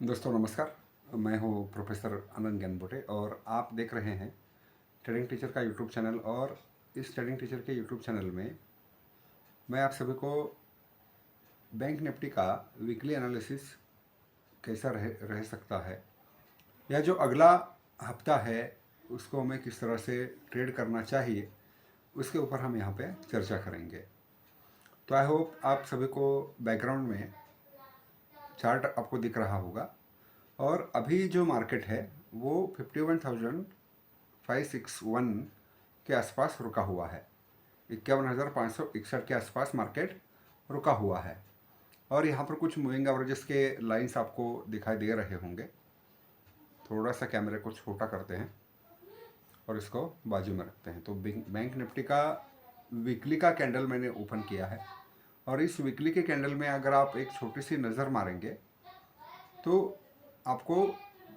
दोस्तों नमस्कार। मैं हूं प्रोफेसर आनंद ज्ञानबोटे और आप देख रहे हैं ट्रेडिंग टीचर का यूट्यूब चैनल। और इस ट्रेडिंग टीचर के यूट्यूब चैनल में मैं आप सभी को बैंक निफ्टी का वीकली एनालिसिस कैसा रह सकता है या जो अगला हफ्ता है उसको हमें किस तरह से ट्रेड करना चाहिए, उसके ऊपर हम यहाँ पे चर्चा करेंगे। तो आई होप आप सभी को बैकग्राउंड में चार्ट आपको दिख रहा होगा। और अभी जो मार्केट है वो 51,561 के आसपास रुका हुआ है। 51,561 के आसपास मार्केट रुका हुआ है। और यहाँ पर कुछ मूविंग एवरेजेस के लाइंस आपको दिखाई दे रहे होंगे। थोड़ा सा कैमरे को छोटा करते हैं और इसको बाजू में रखते हैं। तो बैंक निफ्टी का वीकली का कैंडल मैंने ओपन किया है और इस वीकली के कैंडल में अगर आप एक छोटी सी नज़र मारेंगे तो आपको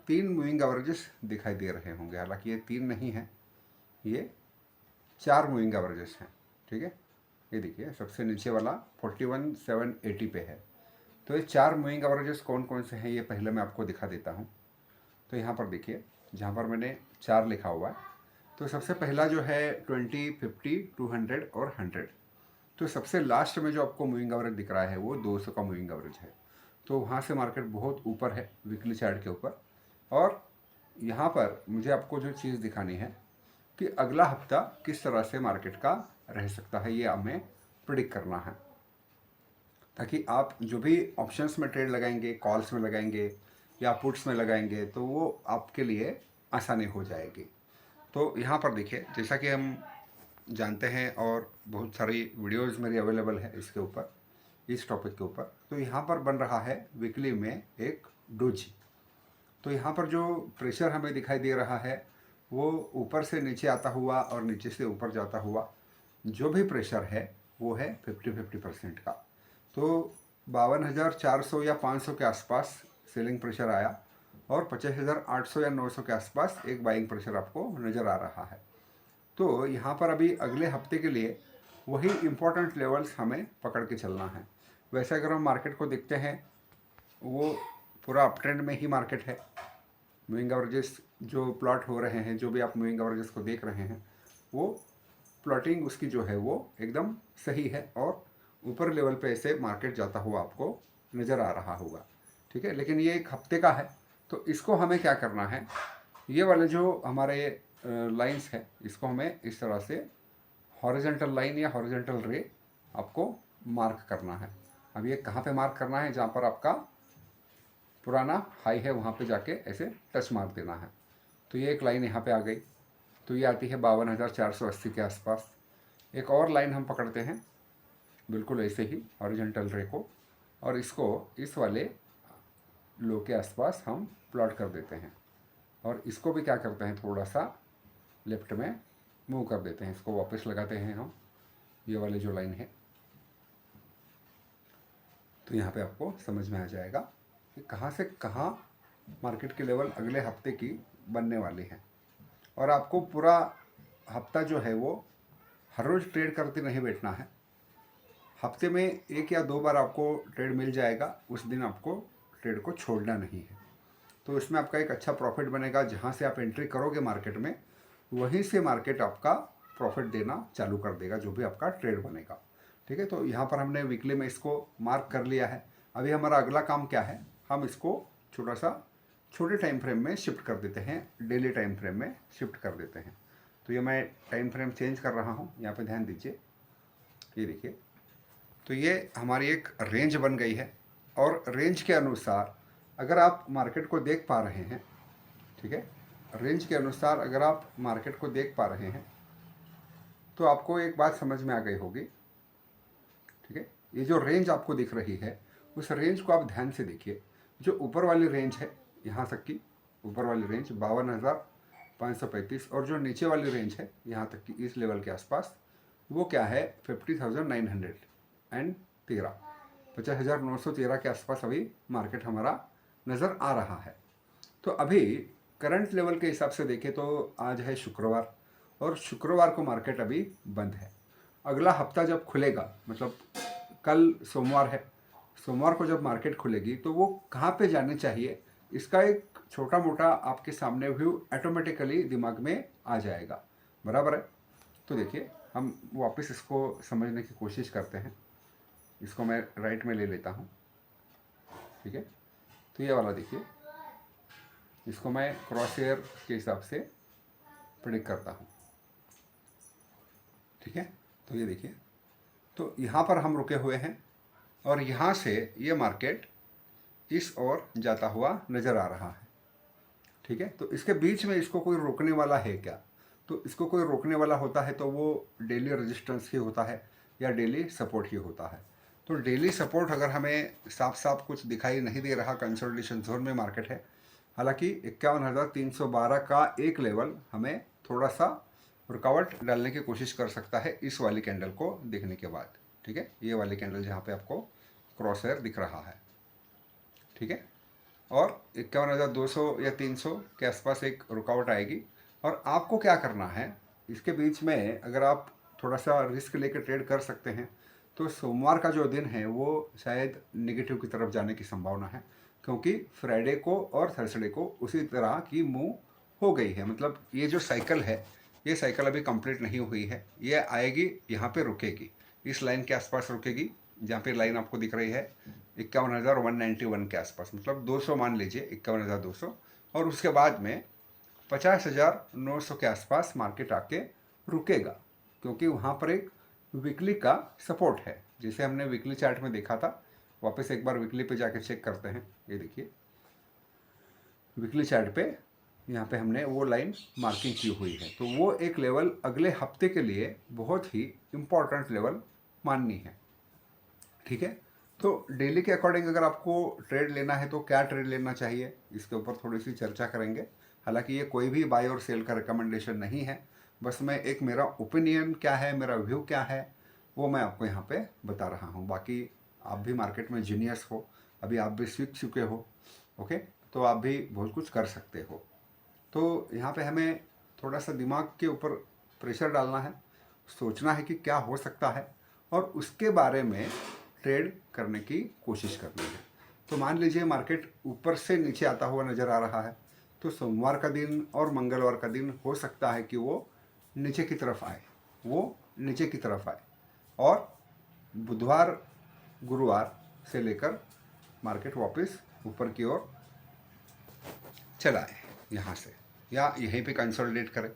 3 मूविंग एवरेजेस दिखाई दे रहे होंगे। हालांकि ये 3 नहीं है, ये 4 मूविंग एवरेजेस हैं। ठीक है, ये देखिए सबसे नीचे वाला 41,780 पे है। तो ये 4 मूविंग एवरेजेस कौन कौन से हैं ये पहले मैं आपको दिखा देता हूँ। तो यहाँ पर देखिए, जहाँ पर मैंने 4 लिखा हुआ है, तो सबसे पहला जो है 20, 50, 200 और 100। तो सबसे लास्ट में जो आपको मूविंग एवरेज दिख रहा है वो 200 का मूविंग एवरेज है। तो वहाँ से मार्केट बहुत ऊपर है वीकली चार्ट के ऊपर। और यहाँ पर मुझे आपको जो चीज़ दिखानी है कि अगला हफ्ता किस तरह से मार्केट का रह सकता है, ये हमें प्रिडिक्ट करना है, ताकि आप जो भी ऑप्शंस में ट्रेड लगाएंगे, कॉल्स में लगाएंगे या पुट्स में लगाएंगे, तो वो आपके लिए आसानी हो जाएगी। तो यहाँ पर देखिए, जैसा कि हम जानते हैं और बहुत सारी वीडियोस मेरी अवेलेबल है इसके ऊपर, इस टॉपिक के ऊपर। तो यहाँ पर बन रहा है वीकली में एक डोजी। तो यहाँ पर जो प्रेशर हमें दिखाई दे रहा है वो ऊपर से नीचे आता हुआ और नीचे से ऊपर जाता हुआ जो भी प्रेशर है वो है 50-50% का। तो 52,400 या 500 के आसपास सेलिंग प्रेशर आया और 25,800 या 900 के आसपास एक बाइंग प्रेशर आपको नज़र आ रहा है। तो यहाँ पर अभी अगले हफ्ते के लिए वही इम्पोर्टेंट लेवल्स हमें पकड़ के चलना है। वैसे अगर हम मार्केट को देखते हैं, वो पूरा अप ट्रेंड में ही मार्केट है। मूविंग एवरेजेस जो प्लॉट हो रहे हैं, जो भी आप मूविंग एवरेजेस को देख रहे हैं, वो प्लॉटिंग उसकी जो है वो एकदम सही है और ऊपर लेवल पे ऐसे मार्केट जाता हुआ आपको नज़र आ रहा होगा। ठीक है, लेकिन ये एक हफ्ते का है, तो इसको हमें क्या करना है, ये वाले जो हमारे लाइंस है इसको हमें इस तरह से हॉरिजॉन्टल लाइन या हॉरिजॉन्टल रे आपको मार्क करना है। अब ये कहाँ पे मार्क करना है, जहाँ पर आपका पुराना हाई है वहाँ पे जाके ऐसे टच मार देना है। तो ये एक लाइन यहाँ पे आ गई, तो ये आती है 52,480 के आसपास। एक और लाइन हम पकड़ते हैं बिल्कुल ऐसे ही हॉरिजॉन्टल रे को, और इसको इस वाले लो के आसपास हम प्लॉट कर देते हैं। और इसको भी क्या करते हैं, थोड़ा सा लेफ्ट में मूव कर देते हैं, इसको वापस लगाते हैं हम, ये वाले जो लाइन है। तो यहाँ पे आपको समझ में आ जाएगा कि कहाँ से कहाँ मार्केट के लेवल अगले हफ्ते की बनने वाली है। और आपको पूरा हफ्ता जो है वो हर रोज़ ट्रेड करते नहीं बैठना है। हफ्ते में 1 या 2 बार आपको ट्रेड मिल जाएगा, उस दिन आपको ट्रेड को छोड़ना नहीं है। तो इसमें आपका एक अच्छा प्रॉफिट बनेगा। जहाँ से आप एंट्री करोगे मार्केट में, वहीं से मार्केट आपका प्रॉफिट देना चालू कर देगा, जो भी आपका ट्रेड बनेगा। ठीक है, तो यहाँ पर हमने वीकली में इसको मार्क कर लिया है। अभी हमारा अगला काम क्या है, हम इसको छोटा सा छोटे टाइम फ्रेम में शिफ्ट कर देते हैं, डेली टाइम फ्रेम में शिफ्ट कर देते हैं। तो ये मैं टाइम फ्रेम चेंज कर रहा हूँ, यहाँ पे ध्यान दीजिए। ये देखिए, तो ये हमारी एक रेंज बन गई है और रेंज के अनुसार अगर आप मार्केट को देख पा रहे हैं, ठीक है, रेंज के अनुसार अगर आप मार्केट को देख पा रहे हैं तो आपको एक बात समझ में आ गई होगी। ठीक है, ये जो रेंज आपको दिख रही है उस रेंज को आप ध्यान से देखिए। जो ऊपर वाली रेंज है, यहाँ तक की ऊपर वाली रेंज 52,535, और जो नीचे वाली रेंज है यहाँ तक की इस लेवल के आसपास, वो क्या है 50,913, 50,913 के आसपास अभी मार्केट हमारा नज़र आ रहा है। तो अभी करंट लेवल के हिसाब से देखें तो आज है शुक्रवार, और शुक्रवार को मार्केट अभी बंद है। अगला हफ्ता जब खुलेगा, मतलब कल सोमवार है, सोमवार को जब मार्केट खुलेगी तो वो कहाँ पे जाने चाहिए, इसका एक छोटा मोटा आपके सामने व्यू ऑटोमेटिकली दिमाग में आ जाएगा, बराबर है। तो देखिए हम वापस इसको समझने की कोशिश करते हैं। इसको मैं राइट में ले लेता हूँ, ठीक है। तो ये वाला देखिए, इसको मैं क्रॉस हेयर के हिसाब से प्रेडिक्ट करता हूँ, ठीक है। तो ये देखिए, तो यहाँ पर हम रुके हुए हैं और यहाँ से ये मार्केट इस ओर जाता हुआ नज़र आ रहा है, ठीक है। तो इसके बीच में इसको कोई रोकने वाला है क्या? तो इसको कोई रोकने वाला होता है तो वो डेली रेजिस्टेंस ही होता है या डेली सपोर्ट ही होता है। तो डेली सपोर्ट अगर हमें साफ साफ कुछ दिखाई नहीं दे रहा, कंसोलिडेशन जोन में मार्केट है, हालांकि 51,312 का एक लेवल हमें थोड़ा सा रुकावट डालने की कोशिश कर सकता है इस वाली कैंडल को देखने के बाद, ठीक है। ये वाली कैंडल जहाँ पे आपको क्रॉस हेयर दिख रहा है, ठीक है। और 51,200 या 300 के आसपास एक रुकावट आएगी। और आपको क्या करना है, इसके बीच में अगर आप थोड़ा सा रिस्क लेकर ट्रेड कर सकते हैं तो सोमवार का जो दिन है वो शायद नेगेटिव की तरफ जाने की संभावना है, क्योंकि फ्राइडे को और थर्सडे को उसी तरह की मूव हो गई है। मतलब ये जो साइकिल है, ये साइकिल अभी कंप्लीट नहीं हुई है, ये आएगी यहाँ पे रुकेगी, इस लाइन के आसपास रुकेगी, जहाँ पे लाइन आपको दिख रही है 51,191 के आसपास, मतलब 200 मान लीजिए, 51,200। और उसके बाद में 50,900 के आसपास मार्केट आके रुकेगा, क्योंकि वहाँ पर एक वीकली का सपोर्ट है, जैसे हमने वीकली चार्ट में देखा था। वापस एक बार वीकली पे जाके चेक करते हैं। ये देखिए वीकली चार्ट पे यहाँ पे हमने वो लाइन मार्किंग की हुई है, तो वो एक लेवल अगले हफ्ते के लिए बहुत ही इम्पोर्टेंट लेवल माननी है, ठीक है। तो डेली के अकॉर्डिंग अगर आपको ट्रेड लेना है तो क्या ट्रेड लेना चाहिए, इसके ऊपर थोड़ी सी चर्चा करेंगे। हालांकि ये कोई भी बाय और सेल का रिकमेंडेशन नहीं है, बस मैं एक मेरा ओपिनियन क्या है, मेरा व्यू क्या है, वो मैं आपको यहाँ पे बता रहा हूँ। बाकी आप भी मार्केट में जीनियस हो, अभी आप भी सीख चुके हो, ओके, तो आप भी बहुत कुछ कर सकते हो। तो यहाँ पे हमें थोड़ा सा दिमाग के ऊपर प्रेशर डालना है, सोचना है कि क्या हो सकता है और उसके बारे में ट्रेड करने की कोशिश करनी है। तो मान लीजिए मार्केट ऊपर से नीचे आता हुआ नज़र आ रहा है, तो सोमवार का दिन और मंगलवार का दिन हो सकता है कि वो नीचे की तरफ आए, वो नीचे की तरफ आए, और बुधवार गुरुवार से लेकर मार्केट वापस ऊपर की ओर चला आए यहाँ से, या यहीं पे कंसोलिडेट करे,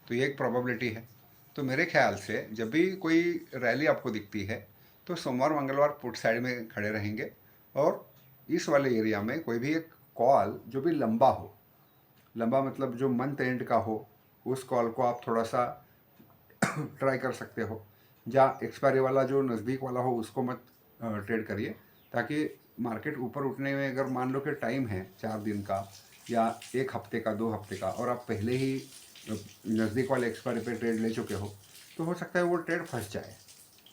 तो ये एक प्रोबेबिलिटी है। तो मेरे ख्याल से जब भी कोई रैली आपको दिखती है तो सोमवार मंगलवार पुट साइड में खड़े रहेंगे, और इस वाले एरिया में कोई भी एक कॉल जो भी लंबा हो, लंबा मतलब जो मंथ एंड का हो, उस कॉल को आप थोड़ा सा ट्राई कर सकते हो। या एक्सपायरी वाला जो नज़दीक वाला हो उसको मत ट्रेड करिए, ताकि मार्केट ऊपर उठने में अगर मान लो कि टाइम है 4 दिन का या 1 हफ्ते का, 2 हफ्ते का, और आप पहले ही नज़दीक वाले एक्सपायरी पे ट्रेड ले चुके हो, तो हो सकता है वो ट्रेड फंस जाए।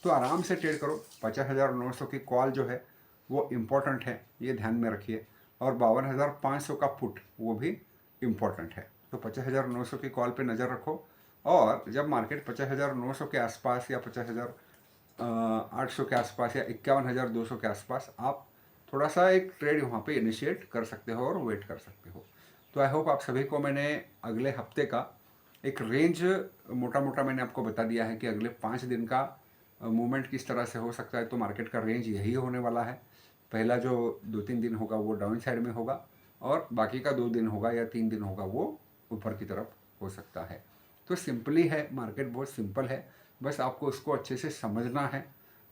तो आराम से ट्रेड करो। 50,900 की कॉल जो है वो इम्पोर्टेंट है, ये ध्यान में रखिए। और 52,500 का पुट वो भी इम्पोर्टेंट है। तो 50,900 की कॉल पे नज़र रखो, और जब मार्केट 50,900 के आसपास या 50,800 के आसपास या 51,200 के आसपास, आप थोड़ा सा एक ट्रेड वहाँ पे इनिशिएट कर सकते हो और वेट कर सकते हो। तो आई होप आप सभी को मैंने अगले हफ्ते का एक रेंज मोटा मोटा मैंने आपको बता दिया है कि अगले 5 दिन का मूवमेंट किस तरह से हो सकता है। तो मार्केट का रेंज यही होने वाला है। पहला जो 2-3 दिन होगा वो डाउन साइड में होगा, और बाकी का 2 दिन होगा या 3 दिन होगा वो ऊपर की तरफ हो सकता है। तो सिंपली है, मार्केट बहुत सिंपल है, बस आपको उसको अच्छे से समझना है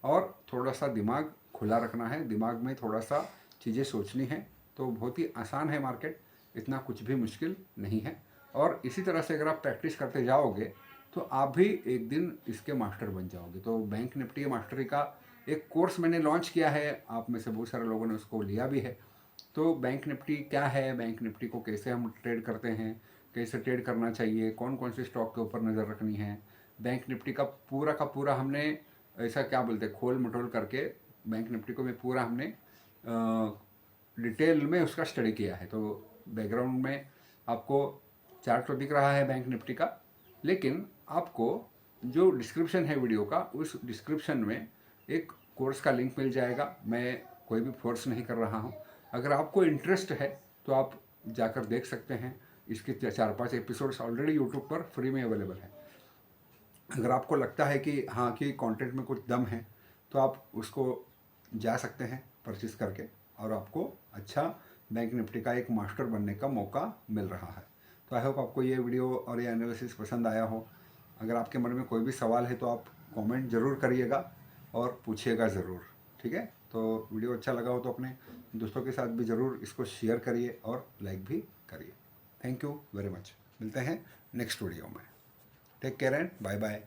और थोड़ा सा दिमाग खुला रखना है, दिमाग में थोड़ा सा चीज़ें सोचनी है। तो बहुत ही आसान है मार्केट, इतना कुछ भी मुश्किल नहीं है। और इसी तरह से अगर आप प्रैक्टिस करते जाओगे तो आप भी एक दिन इसके मास्टर बन जाओगे। तो बैंक निफ्टी मास्टरी का एक कोर्स मैंने लॉन्च किया है, आप में से बहुत सारे लोगों ने उसको लिया भी है। तो बैंक निफ्टी क्या है, बैंक निफ्टी को कैसे हम ट्रेड करते हैं, कैसे ट्रेड करना चाहिए, कौन कौन से स्टॉक के ऊपर नज़र रखनी है, बैंक निफ्टी का पूरा हमने ऐसा क्या बोलते हैं खोल मटोल करके बैंक निफ्टी को में पूरा हमने डिटेल में उसका स्टडी किया है। तो बैकग्राउंड में आपको चार्ट तो दिख रहा है बैंक निफ्टी का, लेकिन आपको जो डिस्क्रिप्शन है वीडियो का, उस डिस्क्रिप्शन में एक कोर्स का लिंक मिल जाएगा। मैं कोई भी फोर्स नहीं कर रहा हूँ। अगर आपको इंटरेस्ट है तो आप जाकर देख सकते हैं। इसके 4-5 एपिसोड्स ऑलरेडी यूट्यूब पर फ्री में अवेलेबल है। अगर आपको लगता है कि हाँ कि कंटेंट में कुछ दम है तो आप उसको जा सकते हैं परचेस करके, और आपको अच्छा बैंक निफ्टी का एक मास्टर बनने का मौका मिल रहा है। तो आई होप आपको ये वीडियो और ये एनालिसिस पसंद आया हो। अगर आपके मन में कोई भी सवाल है तो आप कमेंट ज़रूर करिएगा और पूछिएगा ज़रूर, ठीक है। तो वीडियो अच्छा लगा हो तो अपने दोस्तों के साथ भी ज़रूर इसको शेयर करिए और लाइक भी करिए। Thank you very much. मिलते हैं नेक्स्ट वीडियो में। Take care and bye bye.